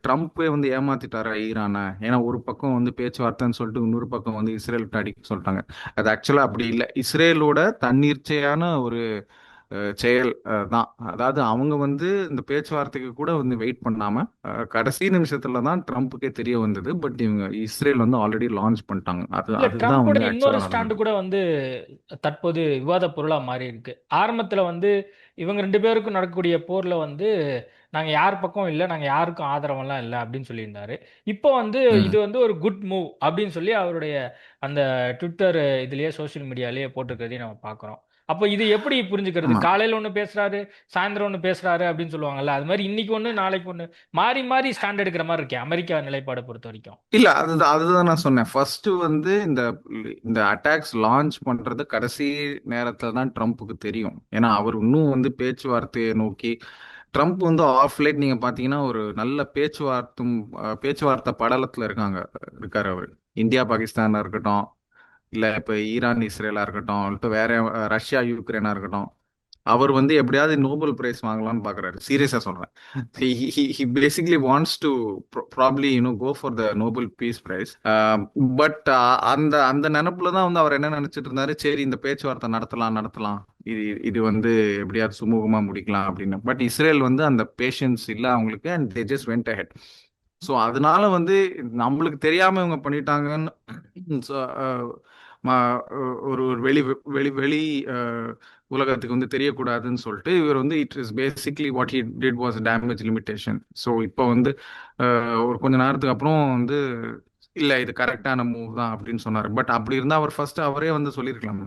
ட்ரம்ப்பே வந்து ஏமாத்திட்டாரா ஈரானை? ஏன்னா ஒரு பக்கம் வந்து பேச்சுவார்த்தைன்னு சொல்லிட்டு இன்னொரு பக்கம் வந்து இஸ்ரேல் அடிக்க சொல்லிட்டாங்க. அது ஆக்சுவலா அப்படி இல்லை. இஸ்ரேலோட தன்னிச்சையான ஒரு செயல் தான். அதாவது அவங்க வந்து இந்த பேச்சுவார்த்தைக்கு கூட வந்து வெயிட் பண்ணாம கடைசி நிமிஷத்துல தான் ட்ரம்ப்புக்கே தெரிய வந்தது. பட் இவங்க இஸ்ரேல் வந்து ஆல்ரெடி லான்ச் பண்ணிட்டாங்க. இல்ல அதுதான் ட்ரம்ப்போட வந்து இன்னொரு ஆக்சுவலா ஸ்டாண்டு நடந்தது. கூட வந்து தற்போது விவாத பொருளா மாறி இருக்கு. ஆரம்பத்துல வந்து இவங்க ரெண்டு பேருக்கும் நடக்கக்கூடிய போர்ல வந்து நாங்க யார் பக்கம் இல்ல, நாங்க யாருக்கும் ஆதரவெல்லாம் இல்ல அப்படின்னு சொல்லியிருந்தாரு. இப்போ வந்து இது ம். வந்து ஒரு குட் மூவ் அப்படின்னு சொல்லி அவருடைய அந்த ட்விட்டர் இதுலயே சோஷியல் மீடியாலயே போட்டிருக்கிறதையும் நம்ம பார்க்கிறோம். அப்போ இது எப்படி புரிஞ்சுக்கிறது? ஆமா. காலையில ஒண்ணு பேசுறாரு, சாயந்தரம் ஒண்ணு பேசுறாரு அப்படின்னு சொல்லுவாங்கல்ல. அது மாதிரி இன்னைக்கு ஒண்ணு, நாளைக்கு ஒண்ணு மாறி மாறி ஸ்டாண்ட் எடுக்கிற மாதிரி இருக்கே அமெரிக்கா நிலைப்பாடை பொறுத்த வரைக்கும். இல்ல அதுதான் நான் சொன்னேன். ஃபர்ஸ்ட் வந்து இந்த இந்த அட்டாக்ஸ் லான்ச் பண்றது கடைசி நேரத்துல தான் ட்ரம்ப்புக்கு தெரியும். ஏன்னா அவர் இன்னும் வந்து பேச்சுவார்த்தையை நோக்கி ட்ரம்ப் வந்து ஆஃப் லைட் நீங்க பாத்தீங்கன்னா ஒரு நல்ல பேச்சுவார்த்தை படலத்துல இருக்காரு அவர். இந்தியா பாகிஸ்தானா இருக்கட்டும், இல்ல இப்ப ஈரான் இஸ்ரேலா இருக்கட்டும், இல்ல வேற ரஷ்யா யுக்ரைனா இருக்கட்டும், அவர் வந்து எப்படியாவது நோபல் பிரைஸ் வாங்கலாம்னு பாக்குறாரு. சீரியஸா சொல்றேன். He basically wants to probably go for the Nobel Peace Prize. But அந்த அந்த நினைப்புல தான் வந்து அவர் என்ன நினைச்சிட்டு இருந்தாரு, சரி இந்த பேச்சுவார்த்தை நடத்தலாம். இது இது வந்து எப்படியாவது சுமூகமா முடிக்கலாம் அப்படின்னு. பட் இஸ்ரேல் வந்து அந்த பேஷன்ஸ் இல்ல அவங்களுக்கு, and they just went ahead. So அதனால வந்து நம்மளுக்கு தெரியாம இவங்க பண்ணிட்டாங்கன்னு so, ஒரு ஒரு வெளி வெளி வெளி அஹ், உலகத்துக்கு வந்து தெரியக்கூடாதுன்னு சொல்லிட்டு இவர் வந்து it is basically what he did was damage limitation. So இப்போ வந்து ஒரு கொஞ்ச நேரத்துக்கு அப்புறம் வந்து இல்ல இது கரெக்டான மூவ் தான் அப்படின்னு சொன்னார். பட் அப்படி இருந்தா அவர் ஃபர்ஸ்ட் அவரே வந்து சொல்லியிருக்கலாம்.